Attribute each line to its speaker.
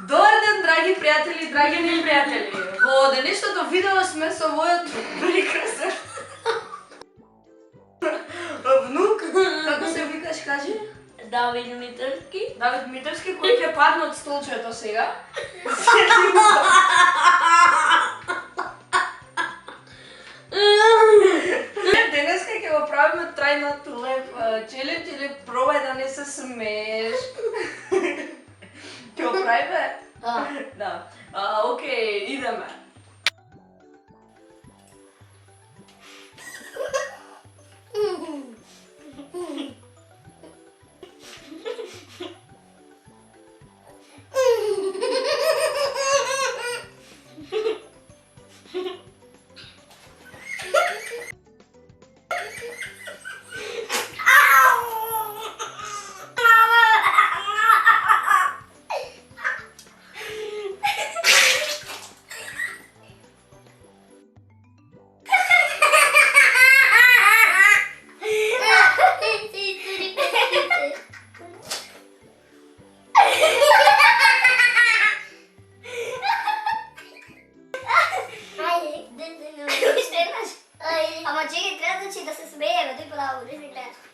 Speaker 1: Добар ден, драги пријатели, драги непријатели. Во денешното видео сме со мојот прекрасен внук, како се викаш, кажи?
Speaker 2: Давид Митарски.
Speaker 1: Давид Митарски, кој ќе падне од столчето сега. Денеска ќе го правиме try not to laugh challenge или пробај да не се смееш. Ќе го правиме? Да. Океј, идеме.
Speaker 2: Ама чекай, трябва да се смееме, той подава, не се гледа.